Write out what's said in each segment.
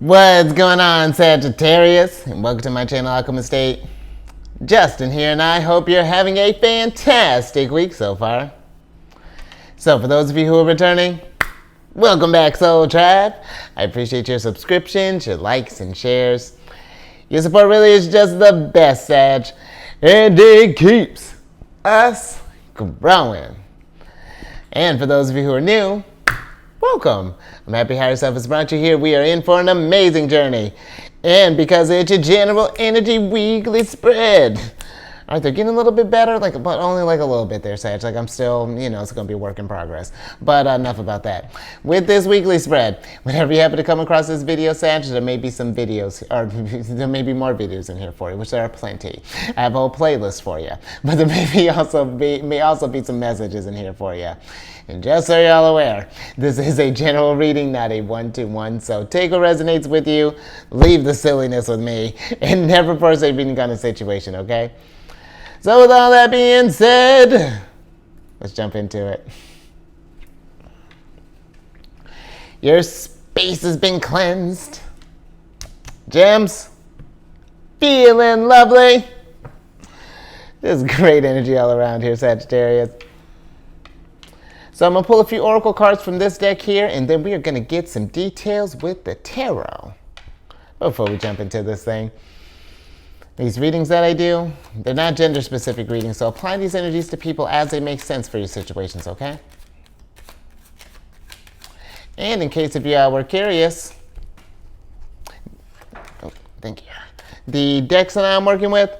What's going on, Sagittarius? And welcome to my channel, Alchemist. Justin here, and I hope you're having a fantastic week so far. So, for those of you who are returning, welcome back, Soul Tribe. I appreciate your subscriptions, your likes, and shares. Your support really is just the best, Sag, and it keeps us growing. And for those of you who are new, welcome. I'm happy Higher Self has brought you here. We are in for an amazing journey. And because it's a general energy weekly spread. All right, they're getting a little bit better, but only a little bit there, Sag. I'm still, it's going to be a work in progress. But enough about that. With this weekly spread, whenever you happen to come across this video, Sag, there may be some videos, or there may be more videos in here for you, which there are plenty. I have a whole playlist for you. But there may also be some messages in here for you. And just so you're all aware, this is a general reading, not a one-to-one. So take what resonates with you, leave the silliness with me, and never force a reading kind of situation, okay? So with all that being said, let's jump into it. Your space has been cleansed. Gems, feeling lovely. There's great energy all around here, Sagittarius. So I'm going to pull a few oracle cards from this deck here, and then we are going to get some details with the tarot before we jump into this thing. These readings that I do, they're not gender-specific readings, so apply these energies to people as they make sense for your situations, okay? And in case if you were curious, thank you. The decks that I'm working with,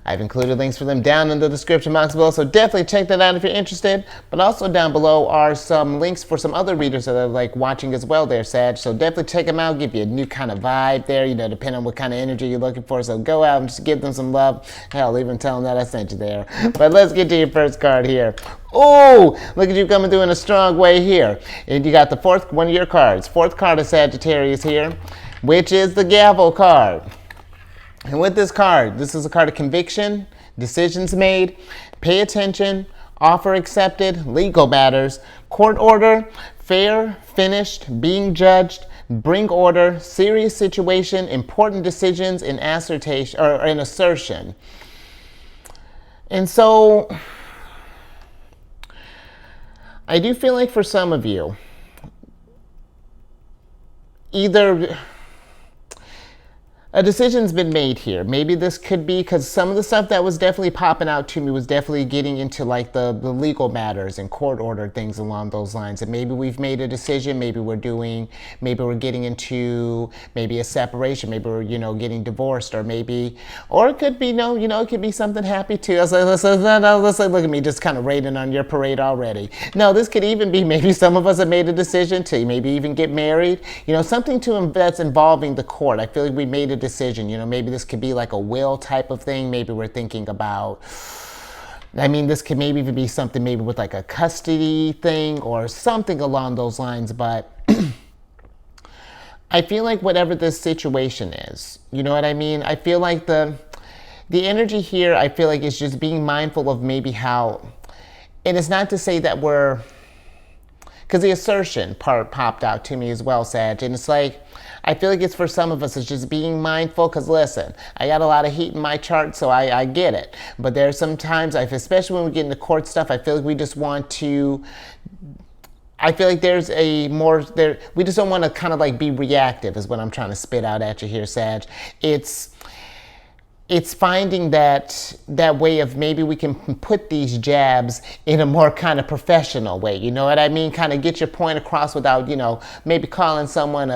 I've included links for them down in the description box below, so definitely check that out if you're interested. But also down below are some links for some other readers that are watching as well there, Sag. So definitely check them out, give you a new kind of vibe there, depending on what kind of energy you're looking for. So go out and just give them some love. Hell, even tell them that I sent you there. But let's get to your first card here. Oh, look at you coming through in a strong way here. And you got the one of your cards. Fourth card of Sagittarius here, which is the Gavel card. And with this card, this is a card of conviction, decisions made, pay attention, offer accepted, legal matters, court order, fair, finished, being judged, bring order, serious situation, important decisions, and assertion or an assertion. And so I do feel like for some of you, either a decision's been made here. Maybe this could be because some of the stuff that was definitely popping out to me was definitely getting into the legal matters and court order things along those lines. And maybe we've made a decision. Maybe we're getting into maybe a separation. Maybe we're getting divorced, or it could be it could be something happy too. Let's look at me just kind of rating on your parade already. No, this could even be maybe some of us have made a decision to maybe even get married. Something that's involving the court. I feel like we made a decision. Maybe this could be like a will type of thing. Maybe we're thinking about, this could maybe even be something maybe with a custody thing or something along those lines. But I feel like whatever this situation is, you know what I mean? I feel like the energy here, I feel like it's just being mindful of maybe how, and it's not to say that because the assertion part popped out to me as well, Sag, and it's I feel like it's for some of us, it's just being mindful, because listen, I got a lot of heat in my chart, so I get it. But there's some times, especially when we get into court stuff, I feel like we just want to, I feel like there's we just don't want to kind of be reactive is what I'm trying to spit out at you here, Sag. It's finding that way of maybe we can put these jabs in a more kind of professional way. You know what I mean? Kind of get your point across without, maybe calling someone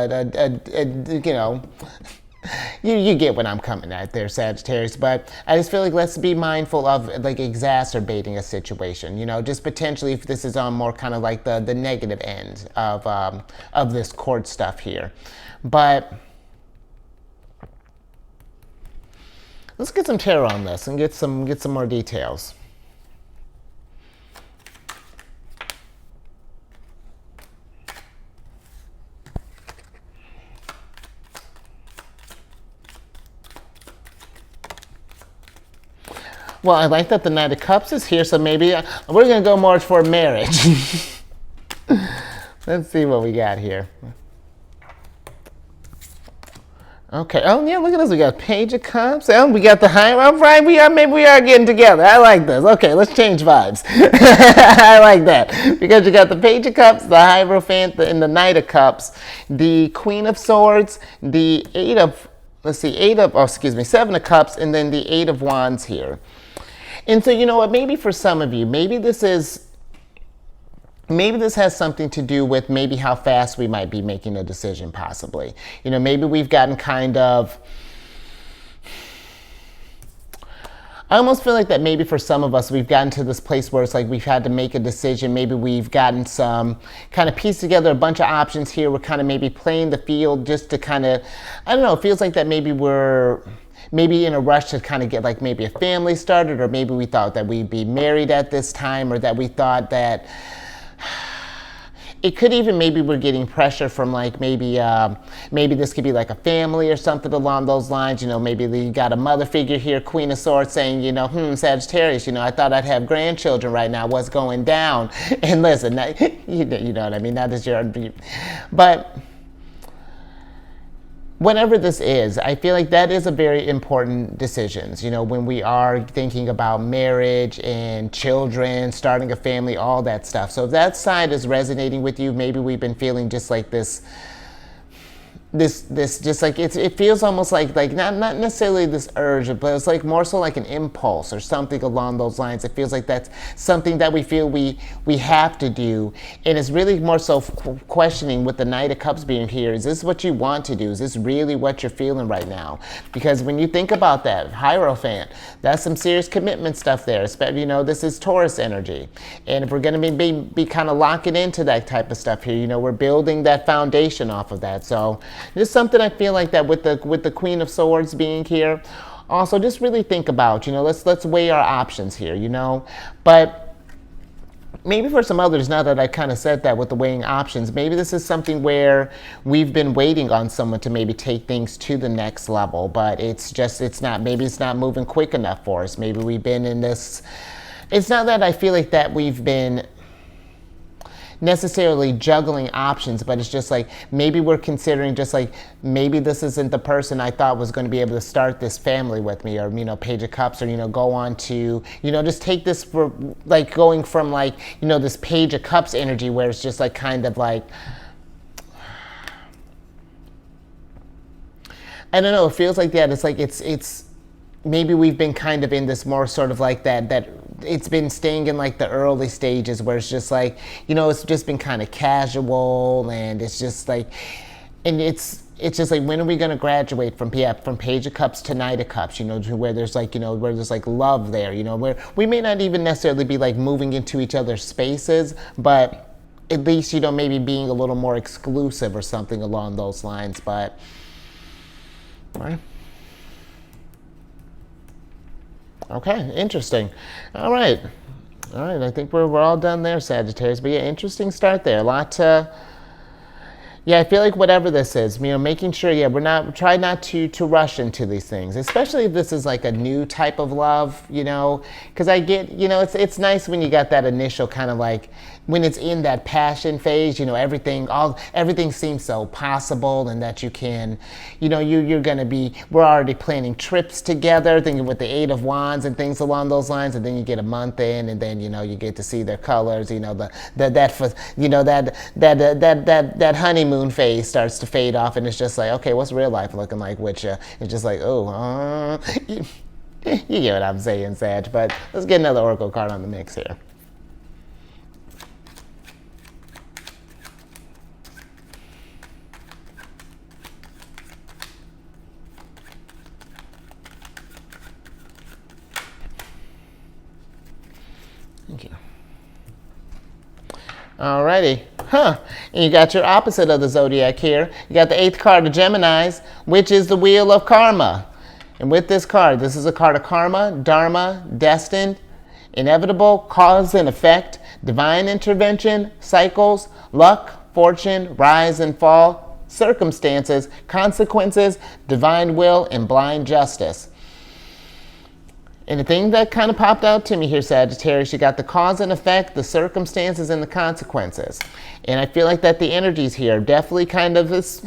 you get what I'm coming at there, Sagittarius. But I just feel like let's be mindful of exacerbating a situation. Just potentially if this is on more kind of the negative end of this court stuff here. But let's get some tarot on this and get some more details. Well, I like that the Knight of Cups is here, so maybe we're going to go more for marriage. Let's see what we got here. Okay. Oh yeah, look at this. We got Page of Cups. Oh, we got the High. All right, maybe we are getting together. I like this. Okay, let's change vibes. I like that because you got the Page of Cups, the Hierophant, and the Knight of Cups, the Queen of Swords, the Eight of. Let's see, Seven of Cups, and then the Eight of Wands here. And so you know what? Maybe for some of you, maybe this has something to do with maybe how fast we might be making a decision, possibly. You know, maybe we've gotten kind of, I almost feel like that maybe for some of us, we've gotten to this place where it's like we've had to make a decision. Maybe we've gotten some kind of piece together a bunch of options here. We're kind of maybe playing the field just to kind of, I don't know, it feels like that maybe we're maybe in a rush to kind of get like maybe a family started, or maybe we thought that we'd be married at this time, or that we thought that it could even maybe we're getting pressure from like maybe this could be like a family or something along those lines. You know, maybe you got a mother figure here, Queen of Swords, saying, you know, Sagittarius, you know, I thought I'd have grandchildren right now. What's going down? And listen, you know what I mean? That is your, but whatever this is, I feel like that is a very important decision. You know, when we are thinking about marriage and children, starting a family, all that stuff. So if that side is resonating with you, maybe we've been feeling just like this just like it feels almost like not necessarily this urge, but it's like more so like an impulse or something along those lines. It feels like that's something that we feel we have to do, and it's really more so questioning with the Knight of Cups being here. Is this what you want to do? Is this really what you're feeling right now? Because when you think about that Hierophant, that's some serious commitment stuff there. Especially, you know, this is Taurus energy, and if we're going to be kind of locking into that type of stuff here, you know, we're building that foundation off of that. So just something I feel like that with the Queen of Swords being here. Also, just really think about, you know, let's weigh our options here, you know. But maybe for some others, now that I kind of said that with the weighing options, maybe this is something where we've been waiting on someone to maybe take things to the next level, but it's not moving quick enough for us. Maybe we've been in this, it's not that I feel like that we've been necessarily juggling options, but it's just like maybe we're considering just like maybe this isn't the person I thought was going to be able to start this family with me, or, you know, Page of Cups, or, you know, go on to, you know, just take this for like going from like, you know, this Page of Cups energy where it's just like kind of like, I don't know, it feels like that. It's like it's maybe we've been kind of in this more sort of like that it's been staying in like the early stages where it's just like, you know, it's just been kind of casual, and it's just like, and it's just like, when are we going to graduate from Page of Cups to Knight of Cups, you know, to where there's like, you know, where there's like love there, you know, where we may not even necessarily be like moving into each other's spaces, but at least, you know, maybe being a little more exclusive or something along those lines. But all right. Okay, interesting. All right. I think we're all done there, Sagittarius. But yeah, interesting start there. A lot to, yeah, I feel like whatever this is, you know, making sure, yeah, try not to rush into these things, especially if this is like a new type of love, you know, because I get, you know, it's nice when you got that initial kind of like, when it's in that passion phase, you know, everything seems so possible, and that you can, you know, we're already planning trips together, thinking with the Eight of Wands and things along those lines, and then you get a month in, and then, you know, you get to see their colors, you know, that honeymoon phase starts to fade off, and it's just like, okay, what's real life looking like with you? It's just like, you get what I'm saying, Sag. But let's get another Oracle card on the mix here. Thank you. Alrighty. And you got your opposite of the Zodiac here. You got the 8th card of Geminis, which is the Wheel of Karma. And with this card, this is a card of karma, dharma, destined, inevitable, cause and effect, divine intervention, cycles, luck, fortune, rise and fall, circumstances, consequences, divine will, and blind justice. And the thing that kind of popped out to me here, Sagittarius, you got the cause and effect, the circumstances, and the consequences. And I feel like that the energies here definitely kind of is,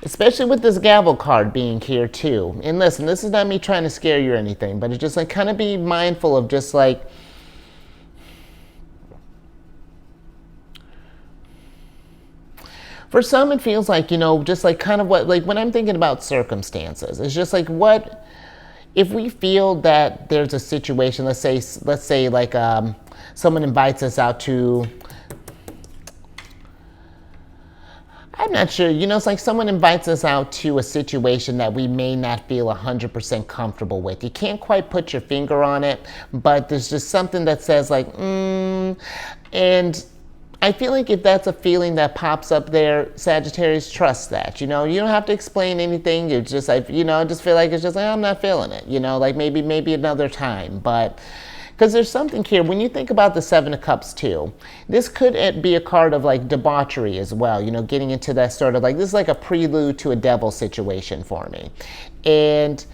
Especially with this gavel card being here too. And listen, this is not me trying to scare you or anything, but it's just like kind of be mindful of just like, for some it feels like, you know, just like kind of what, like when I'm thinking about circumstances, it's just like what, if we feel that there's a situation, let's say like someone invites us out to, I'm not sure, you know, it's like someone invites us out to a situation that we may not feel 100% comfortable with. You can't quite put your finger on it, but there's just something that says like, and I feel like if that's a feeling that pops up there, Sagittarius, trust that. You know, you don't have to explain anything. You're just like, you know, just feel like it's just like, I'm not feeling it. You know, like maybe another time, but. Because there's something here, when you think about the Seven of Cups too, this could be a card of like debauchery as well, you know, getting into that sort of like, this is like a prelude to a devil situation for me. And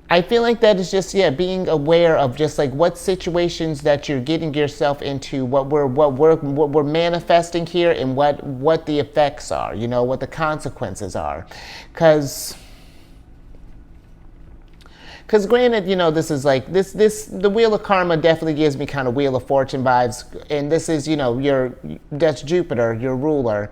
I feel like that is just, yeah, being aware of just like what situations that you're getting yourself into, what we're manifesting here, and what the effects are, you know, what the consequences are. Because granted, you know, this is like, the Wheel of Karma definitely gives me kind of Wheel of Fortune vibes. And this is, you know, that's Jupiter, your ruler.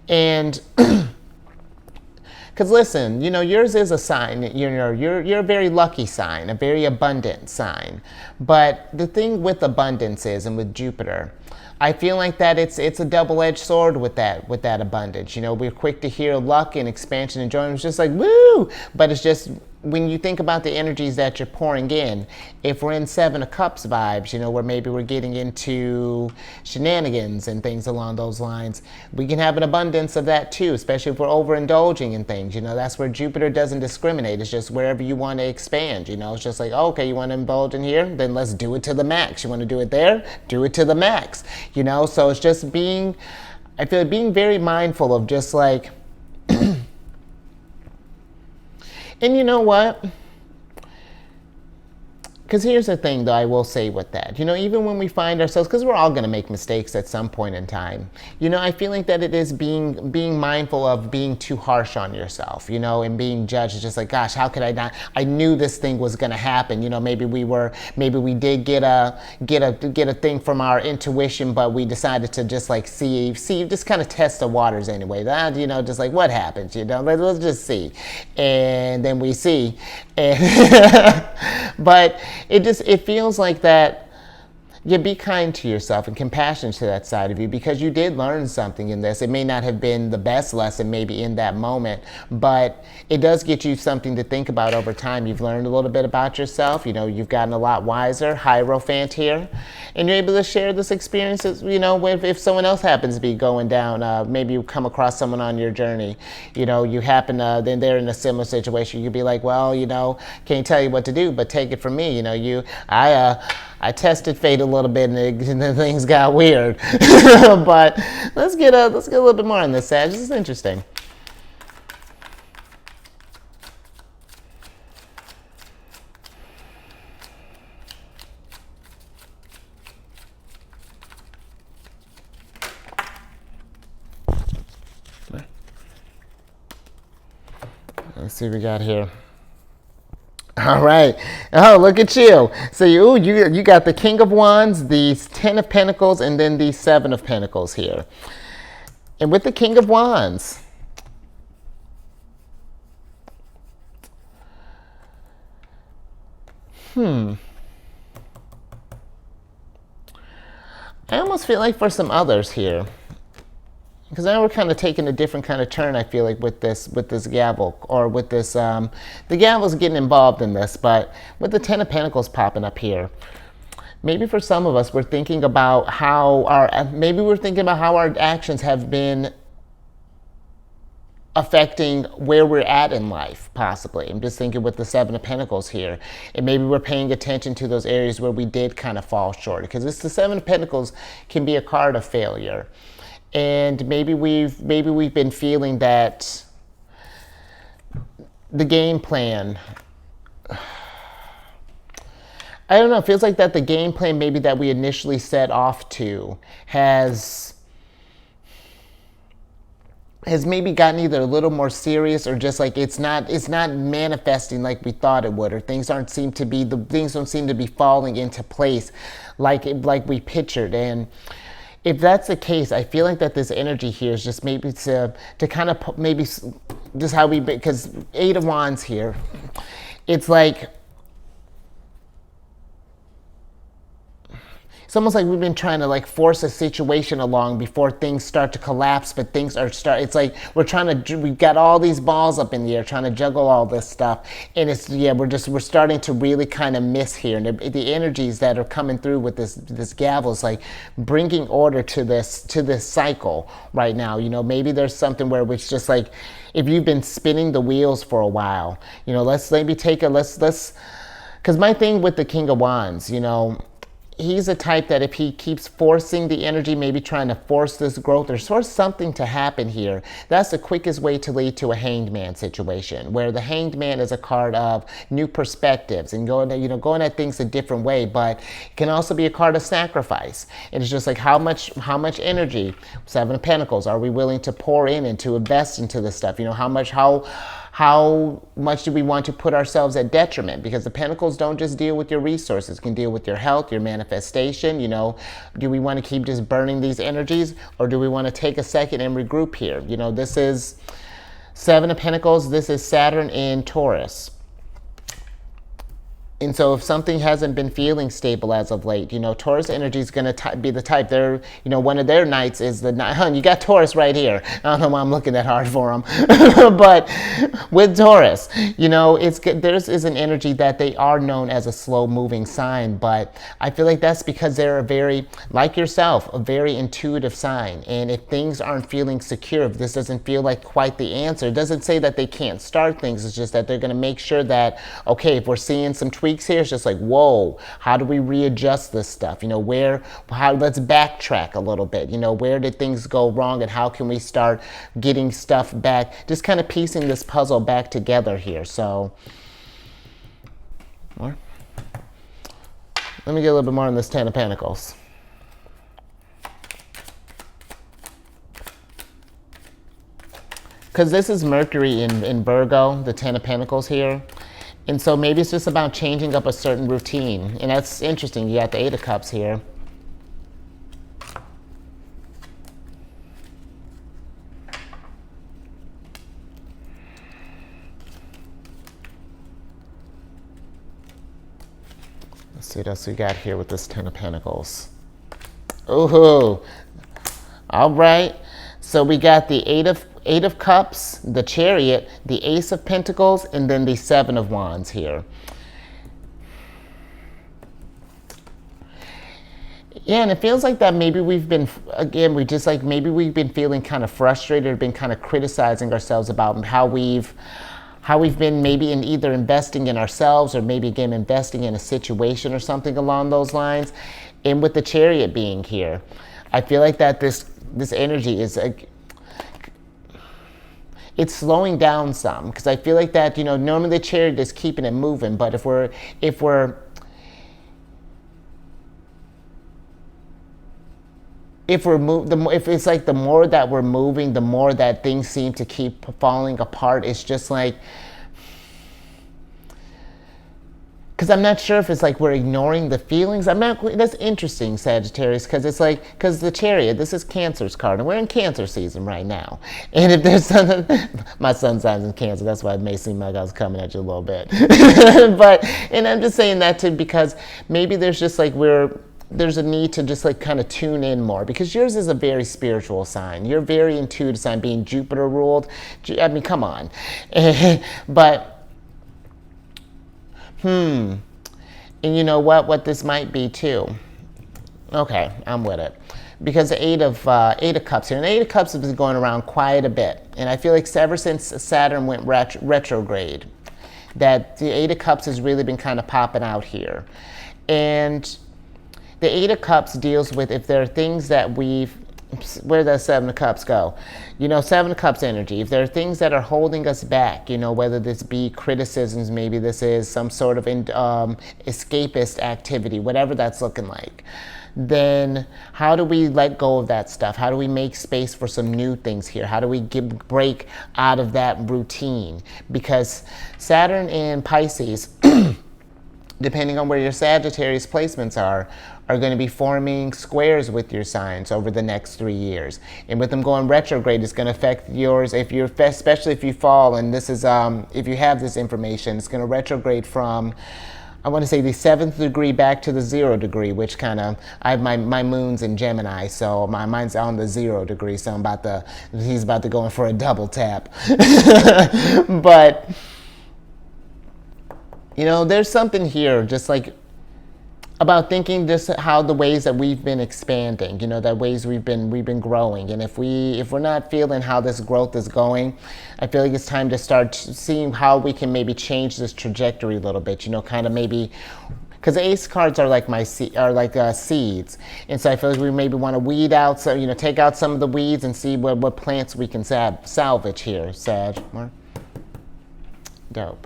And, because listen, you know, yours is a sign, you know, you're a very lucky sign, a very abundant sign. But the thing with abundance is, and with Jupiter, I feel like that it's a double-edged sword with that abundance. You know, we're quick to hear luck and expansion and joy. It's just like, woo! But it's just, when you think about the energies that you're pouring in, if we're in Seven of Cups vibes, you know, where maybe we're getting into shenanigans and things along those lines, we can have an abundance of that too, especially if we're overindulging in things. You know, that's where Jupiter doesn't discriminate. It's just wherever you want to expand, you know. It's just like, oh, okay, you want to indulge in here? Then let's do it to the max. You want to do it there? Do it to the max. You know, so it's just being, I feel like being very mindful of just like, and you know what? Because here's the thing, though, I will say with that. You know, even when we find ourselves, because we're all going to make mistakes at some point in time, you know, I feel like that it is being mindful of being too harsh on yourself, you know, and being judged. It's just like, gosh, how could I not? I knew this thing was going to happen. You know, maybe we did get a thing from our intuition, but we decided to just like see, just kind of test the waters anyway. That, you know, just like what happens, you know, let's just see. And then we see. And but it feels like that. You be kind to yourself and compassionate to that side of you, because you did learn something in this. It may not have been the best lesson maybe in that moment, but it does get you something to think about over time. You've learned a little bit about yourself. You know, you've gotten a lot wiser. Hierophant here. And you're able to share this experience, you know, if someone else happens to be going down, maybe you come across someone on your journey, you know, you happen to, then they're in a similar situation. You'd be like, well, you know, can't tell you what to do, but take it from me. You know, I tested fate a little bit, and then things got weird. But let's get a little bit more on this, Sag. This is interesting. Let's see what we got here. All right. Oh, look at you. So you got the King of Wands, the 10 of Pentacles, and then the 7 of Pentacles here. And with the King of Wands, I almost feel like for some others here, because now we're kind of taking a different kind of turn, I feel like, with this gavel, or with this, the gavel's getting involved in this, but with the 10 of Pentacles popping up here, maybe for some of us, we're thinking about how our actions have been affecting where we're at in life, possibly. I'm just thinking with the 7 of Pentacles here, and maybe we're paying attention to those areas where we did kind of fall short, because the 7 of Pentacles can be a card of failure. And maybe we've been feeling that the game plan, I don't know, it feels like that the game plan maybe that we initially set off to has has maybe gotten either a little more serious or just like it's not manifesting like we thought it would, or things don't seem to be falling into place like we pictured. And if that's the case, I feel like that this energy here is just maybe to kind of maybe just how because Eight of Wands here, it's like it's almost like we've been trying to like force a situation along before things start to collapse, but it's like we've got all these balls up in the air trying to juggle all this stuff, and we're starting to really kind of miss here. And the energies that are coming through with this gavel is like bringing order to this cycle right now. Maybe there's something where it's just like if you've been spinning the wheels for a while, let's maybe because my thing with the King of Wands, he's a type that if he keeps forcing the energy, maybe trying to force this growth or force something to happen here, that's the quickest way to lead to a Hanged Man situation, where the Hanged Man is a card of new perspectives and going at things a different way, but it can also be a card of sacrifice. And it's just like how much energy, Seven of Pentacles, are we willing to pour in and to invest into this stuff? How much do we want to put ourselves at detriment? Because the Pentacles don't just deal with your resources, can deal with your health, your manifestation. Do we want to keep just burning these energies, or do we want to take a second and regroup here? This is Seven of Pentacles. This is Saturn in Taurus. And so if something hasn't been feeling stable as of late, Taurus energy is going to be the type. They're, one of their nights is the night. You got Taurus right here. I don't know why I'm looking that hard for them. But with Taurus, there's is an energy that they are known as a slow moving sign. But I feel like that's because they're a very, like yourself, a very intuitive sign. And if things aren't feeling secure, if this doesn't feel like quite the answer, it doesn't say that they can't start things. It's just that they're going to make sure that, okay, if we're seeing some tweaks here, it's just like, whoa, how do we readjust this stuff? Let's backtrack a little bit. Where did things go wrong, and how can we start getting stuff back? Just kind of piecing this puzzle back together here. So, more. Let me get a little bit more on this Ten of Pentacles. Because this is Mercury in Virgo, the Ten of Pentacles here. And so maybe it's just about changing up a certain routine. And that's interesting. You got the Eight of Cups here. Let's see what else we got here with this Ten of Pentacles. Ooh. All right. So we got the Eight of Cups, the Chariot, the Ace of Pentacles, and then the Seven of Wands here. Yeah, and it feels like that maybe we've been, again, maybe we've been feeling kind of frustrated, or been kind of criticizing ourselves about how we've been maybe in either investing in ourselves, or maybe again investing in a situation or something along those lines. And with the Chariot being here, I feel like that this energy is it's slowing down some, because I feel like that normally the Chariot is keeping it moving, but if it's like the more that we're moving, the more that things seem to keep falling apart. It's just like, because I'm not sure if it's like we're ignoring the feelings. That's interesting, Sagittarius, because the Chariot, this is Cancer's card, and we're in Cancer season right now. And if there's my sun sign's in Cancer, that's why it may seem like I was coming at you a little bit. And I'm just saying that too, because maybe there's just like there's a need to just like kind of tune in more, because yours is a very spiritual sign. You're very intuitive sign, being Jupiter ruled. I mean, come on. But and you know what this might be too. Okay, I'm with it. Because the Eight of Cups here, and the Eight of Cups has been going around quite a bit. And I feel like ever since Saturn went retrograde, that the Eight of Cups has really been kind of popping out here. And the Eight of Cups deals with if there are things that where does Seven of Cups go? Seven of Cups energy. If there are things that are holding us back, whether this be criticisms, maybe this is some sort of escapist activity, whatever that's looking like. then how do we let go of that stuff? How do we make space for some new things here? How do we break out of that routine? Because Saturn in Pisces, depending on where your Sagittarius placements are going to be forming squares with your signs over the next 3 years. And with them going retrograde, it's going to affect yours, if you're, especially if you fall, and this is, if you have this information, it's going to retrograde from, I want to say, the 7th degree back to the 0 degree, which kind of, I have my moon's in Gemini, so mine's on the 0 degree, so he's about to go in for a double tap. But, you know, there's something here, just like, about thinking just how the ways that we've been expanding, you know, that ways we've been growing. And if we're not feeling how this growth is going, I feel like it's time to start seeing how we can maybe change this trajectory a little bit, you know, kind of maybe, because the ace cards are like seeds. And so I feel like we maybe want to weed out, so, you know, take out some of the weeds and see what plants we can salvage here, Sag. Dope.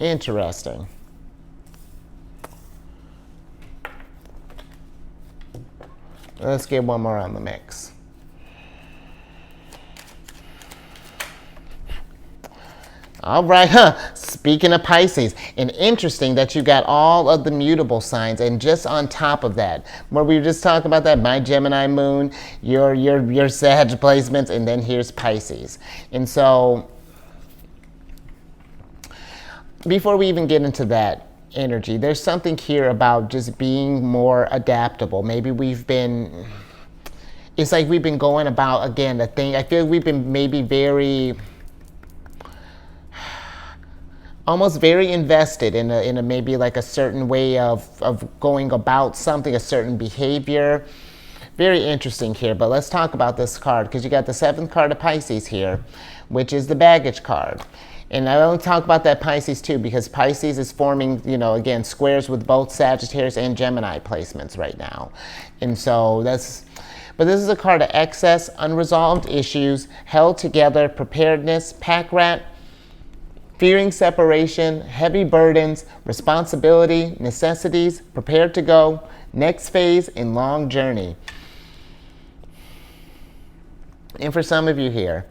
Interesting. Let's get one more on the mix. All right, speaking of Pisces, and interesting that you got all of the mutable signs, and just on top of that, where we were just talking about that, my Gemini moon, your Sag placements, and then here's Pisces. And so, before we even get into that energy, there's something here about just being more adaptable. Maybe it's like we've been going about, again, the thing, I feel like we've been maybe almost very invested in a maybe like a certain way of going about something, a certain behavior. Very interesting here, but let's talk about this card, because you got the 7th card of Pisces here, which is the baggage card. And I want to talk about that Pisces too, because Pisces is forming, you know, again, squares with both Sagittarius and Gemini placements right now. And so but this is a card of excess, unresolved issues, held together, preparedness, pack rat, fearing separation, heavy burdens, responsibility, necessities, prepared to go, next phase, and long journey. And for some of you here,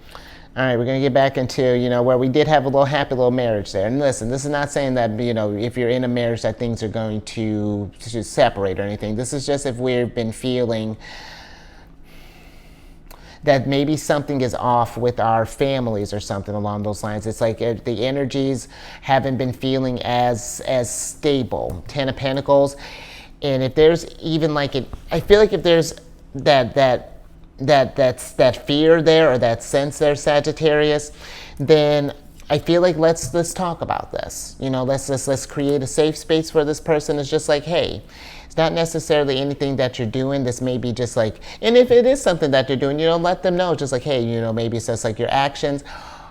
all right, we're going to get back into, you know, where we did have a little happy little marriage there. And listen, this is not saying that, you know, if you're in a marriage that things are going to separate or anything. This is just if we've been feeling that maybe something is off with our families or something along those lines. It's like the energies haven't been feeling as stable. 10 of Pentacles. And if there's even like I feel like if there's that fear there, or that sense there, Sagittarius, then I feel like let's talk about this. You know, let's create a safe space where this person is just like, hey, it's not necessarily anything that you're doing. This may be just like, and if it is something that you're doing, you know, let them know, just like, hey, you know, maybe it's just like your actions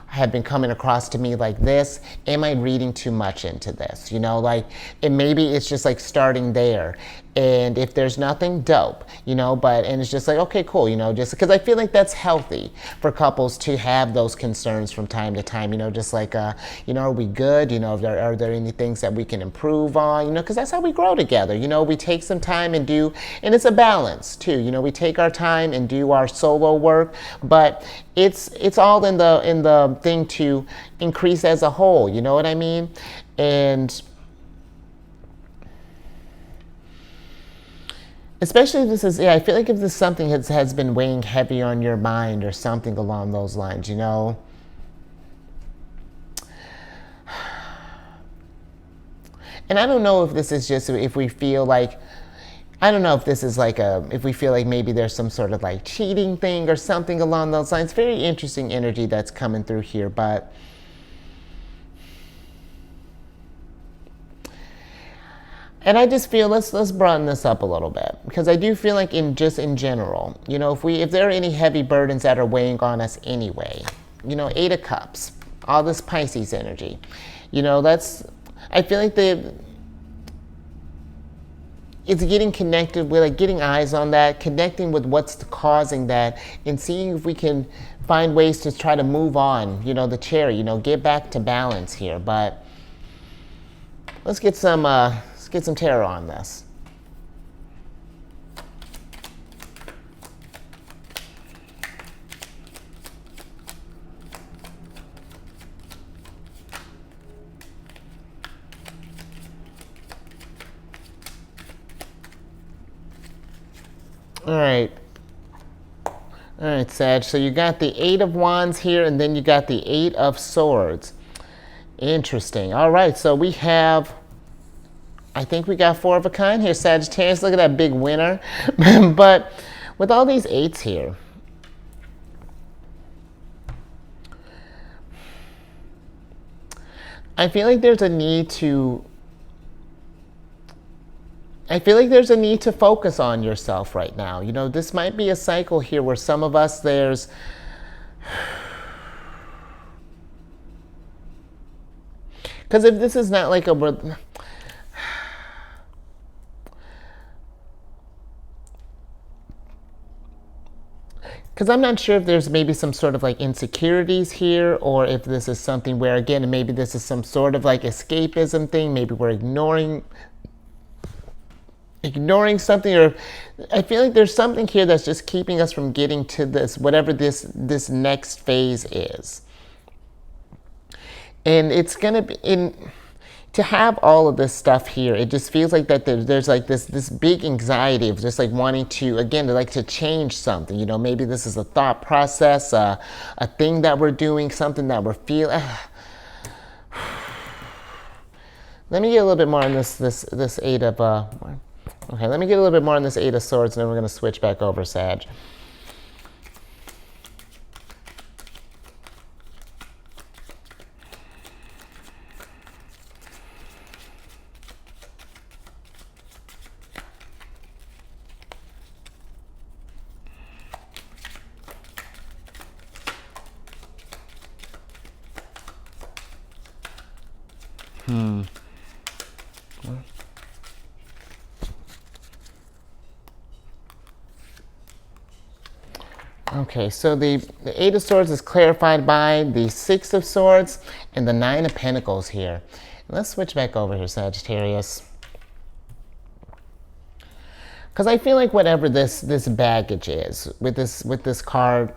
have been coming across to me like this. Am I reading too much into this? You know, like, and maybe it's just like starting there. And if there's nothing, dope, you know, and it's just like, okay, cool, you know, just because I feel like that's healthy for couples to have those concerns from time to time, you know, just like, you know, are we good? You know, are there any things that we can improve on, you know, because that's how we grow together. You know, we take some time and it's a balance too. You know, we take our time and do our solo work, but it's all in the thing to increase as a whole, you know what I mean? And especially if this is, I feel like if this is something that has been weighing heavy on your mind or something along those lines, you know. And I don't know if this is just, if we feel like, I don't know if this is like if we feel like maybe there's some sort of like cheating thing or something along those lines. Very interesting energy that's coming through here, but and I just feel, let's broaden this up a little bit, because I do feel like in general, you know, if there are any heavy burdens that are weighing on us anyway, you know, 8 of Cups, all this Pisces energy, you know, I feel like it's getting connected with, like, getting eyes on that, connecting with what's causing that, and seeing if we can find ways to try to move on, you know, the cherry, you know, get back to balance here. But let's get some tarot on this. All right. All right, Sag. So you got the Eight of Wands here, and then you got the Eight of Swords. Interesting. All right, so we have, I think we got four of a kind here, Sagittarius. Look at that big winner. But with all these eights here, I feel like there's a need to focus on yourself right now. You know, this might be a cycle here where some of us, because if this is not like because I'm not sure if there's maybe some sort of like insecurities here, or if this is something where, again, maybe this is some sort of like escapism thing. Maybe we're ignoring something, or I feel like there's something here that's just keeping us from getting to this, whatever this next phase is. And it's going to be to have all of this stuff here, it just feels like that there's like this big anxiety of just like wanting to, again, to change something. You know, maybe this is a thought process, a thing that we're doing, something that we're feeling. Let me get a little bit more on this Eight of, okay, let me get a little bit more on this Eight of Swords, and then we're going to switch back over, Sag. Okay, so the Eight of Swords is clarified by the Six of Swords and the Nine of Pentacles here. Let's switch back over here, Sagittarius. Because I feel like whatever this baggage is with this card,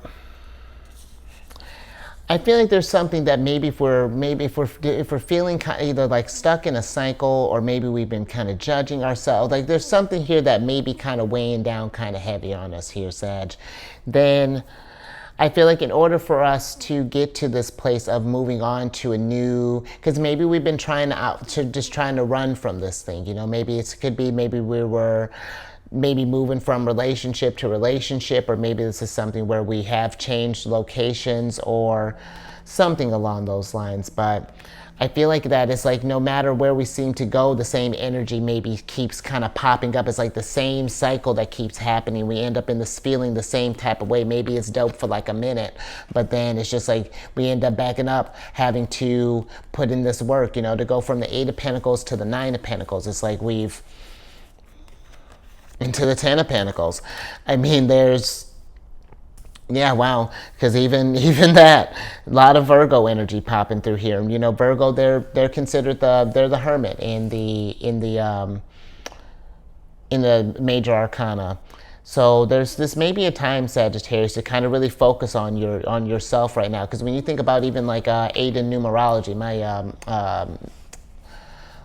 I feel like there's something that maybe if we're feeling either like stuck in a cycle, or maybe we've been kind of judging ourselves, like there's something here that may be kind of weighing down kind of heavy on us here, Sag. Then I feel like in order for us to get to this place of moving on to a new, because maybe we've been trying to run from this thing, you know, maybe it could be maybe we were moving from relationship to relationship, or maybe this is something where we have changed locations or something along those lines. But I feel like that it's like no matter where we seem to go, the same energy maybe keeps kind of popping up. It's like the same cycle that keeps happening. We end up in this feeling the same type of way. Maybe it's dope for like a minute, but then it's just like we end up backing up, having to put in this work, you know, to go from the Eight of Pentacles to the Nine of Pentacles. It's like we've into the Ten of Pentacles. I mean, there's, yeah, wow, because even that, a lot of Virgo energy popping through here. You know, Virgo, they're considered they're the hermit in the major arcana. So this may be a time, Sagittarius, to kind of really focus on yourself right now. Because when you think about even like 8 in numerology, my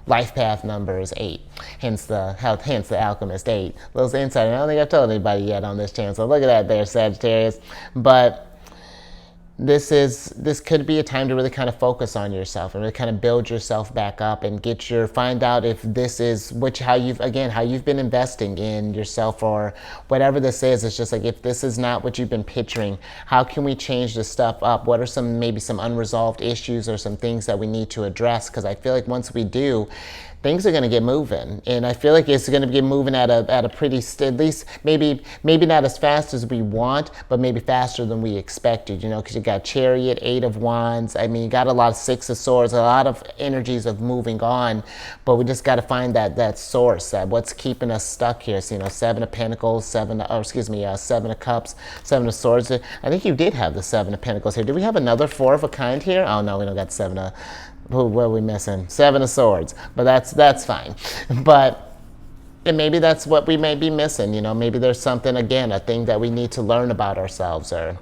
life path number is 8, hence the Alchemist 8. Little insight. I don't think I've told anybody yet on this channel, so look at that there, Sagittarius. But this could be a time to really kind of focus on yourself and really kind of build yourself back up and find out if this is how you've been investing in yourself, or whatever this is. It's just like, if this is not what you've been picturing, how can we change this stuff up? What are maybe some unresolved issues or some things that we need to address? Because I feel like once we do, things are going to get moving, and I feel like it's going to get moving at a pretty at least maybe not as fast as we want, but maybe faster than we expected. You know, because you got Chariot, Eight of Wands. I mean, you got a lot of Six of Swords, a lot of energies of moving on, but we just got to find that source, that what's keeping us stuck here. So, you know, Seven of Pentacles, Seven of Cups, Seven of Swords. I think you did have the Seven of Pentacles here. Did we have another Four of a kind here? Oh no, we don't got Seven of. What are we missing? Seven of Swords, but that's fine. But maybe that's what we may be missing. You know, maybe there's something, again, a thing that we need to learn about ourselves, or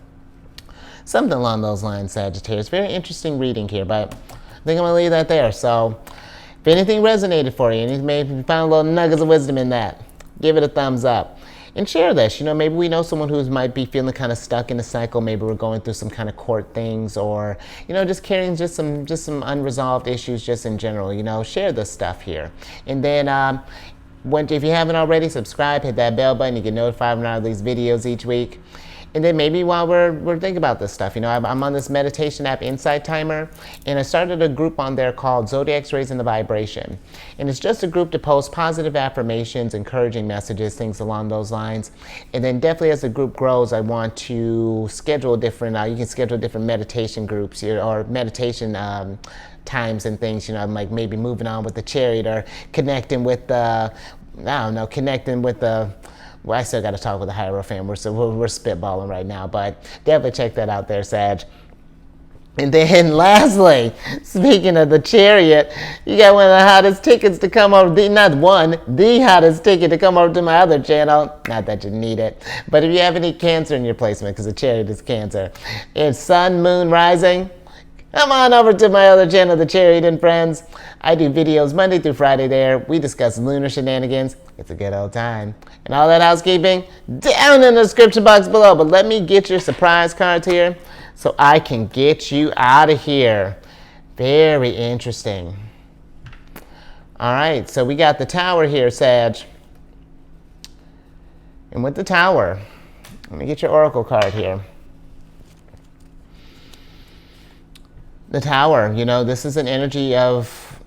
something along those lines, Sagittarius. Very interesting reading here, but I think I'm gonna leave that there. So if anything resonated for you, and you maybe found little nuggets of wisdom in that, give it a thumbs up. and share this. Maybe we know someone who might be feeling kind of stuck in a cycle. Maybe we're going through some kind of court things, or just carrying just some unresolved issues just in general. Share this stuff here. And then if you haven't already, subscribe, hit that bell button. You get notified when I release videos each week. And then maybe while we're thinking about this stuff, I'm on this meditation app, Insight Timer, and I started a group on there called Zodiac's Raising the Vibration. And it's just a group to post positive affirmations, encouraging messages, things along those lines. And then definitely as the group grows, I want to schedule different, you can schedule different meditation groups here, or meditation times and things, like maybe moving on with the chariot, or connecting with the, well, I still got to talk with the Hierophant. We're spitballing right now, but definitely check that out there, Sag. And then lastly, speaking of the chariot, you got one of the hottest tickets to come over, the hottest ticket to come over to my other channel. Not that you need it, but if you have any Cancer in your placement, because the chariot is Cancer, it's Sun, Moon, Rising, come on over to my other channel, The Chariot and Friends. I do videos Monday through Friday there. We discuss lunar shenanigans. It's a good old time. And all that housekeeping down in the description box below. But let me get your surprise cards here so I can get you out of here. Very interesting. All right, so we got the Tower here, Sag. And with the Tower, let me get your Oracle card here. The Tower, this is an energy of,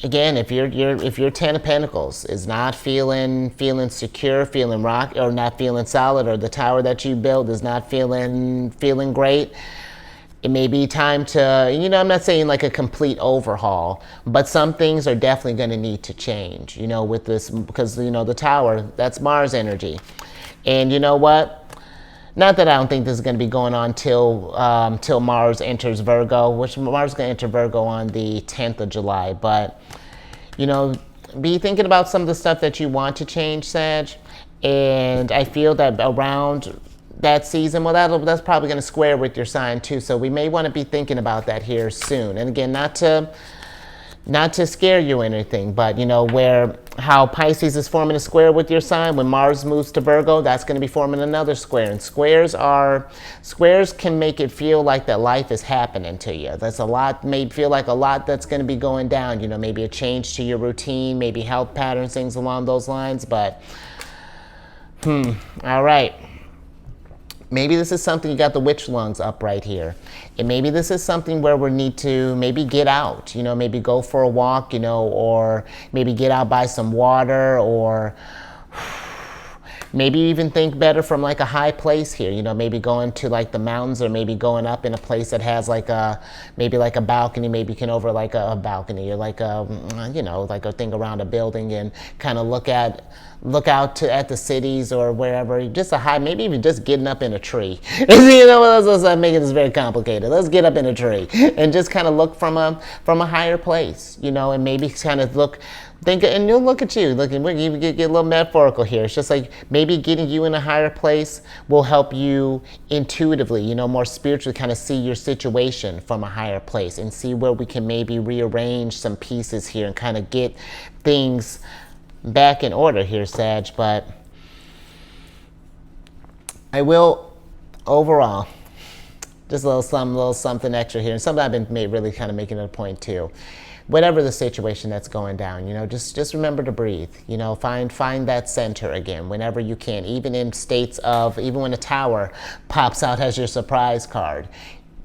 again, if your Ten of Pentacles is not feeling secure, feeling rock, or not feeling solid, or the tower that you build is not feeling great, it may be time to, I'm not saying like a complete overhaul, but some things are definitely going to need to change, with this, because, the Tower, that's Mars energy. And you know what? Not that I don't think this is going to be going on till Mars enters Virgo, which Mars is going to enter Virgo on the 10th of July. But, be thinking about some of the stuff that you want to change, Sag. And I feel that around that season, well, that's probably going to square with your sign too. So we may want to be thinking about that here soon. And again, not to scare you or anything, but how Pisces is forming a square with your sign, when Mars moves to Virgo, that's going to be forming another square. And squares can make it feel like that life is happening to you. That's a lot, may feel like a lot that's going to be going down, maybe a change to your routine, maybe health patterns, things along those lines. But all right. Maybe this is something, you got the witch lungs up right here. And maybe this is something where we need to maybe get out, maybe go for a walk, or maybe get out by some water, or maybe even think better from like a high place here, maybe going to like the mountains, or maybe going up in a place that has like maybe like a balcony, maybe you can over like a balcony, or like like a thing around a building, and kind of look out at the cities or wherever, just a high, maybe even just getting up in a tree. Let's making this very complicated. Let's get up in a tree and just kind of look from a higher place, and maybe kind of and you'll look at you. We get a little metaphorical here. It's just like maybe getting you in a higher place will help you intuitively, more spiritually, kind of see your situation from a higher place, and see where we can maybe rearrange some pieces here and kind of get things back in order here, Sag. But I will, overall, just a little something extra here, and something I've been really kind of making it a point too. Whatever the situation that's going down, just remember to breathe. Find that center again whenever you can, even in states of, even when a Tower pops out as your surprise card.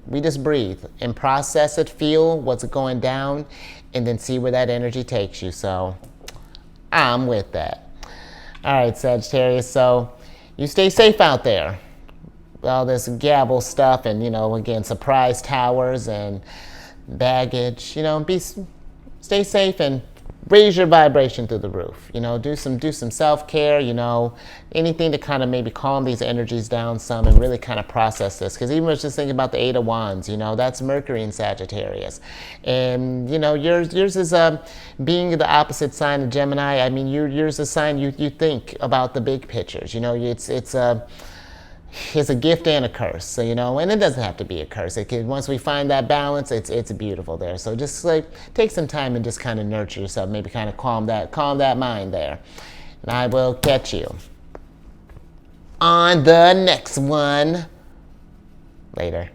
We just breathe and process it, feel what's going down, and then see where that energy takes you. So I'm with that. All right, Sagittarius, so you stay safe out there. All this gabble stuff, and again, surprise towers and baggage, stay safe and raise your vibration through the roof. Do some self-care, anything to kind of maybe calm these energies down some, and really kind of process this. Because even just thinking about the Eight of Wands, that's Mercury in Sagittarius. And, yours is being the opposite sign of Gemini. I mean, yours is a sign you think about the big pictures. It's a gift and a curse, so, and it doesn't have to be a curse. Once we find that balance, it's beautiful there. So just take some time and just kind of nurture yourself, maybe kind of calm that mind there. And I will catch you on the next one. Later.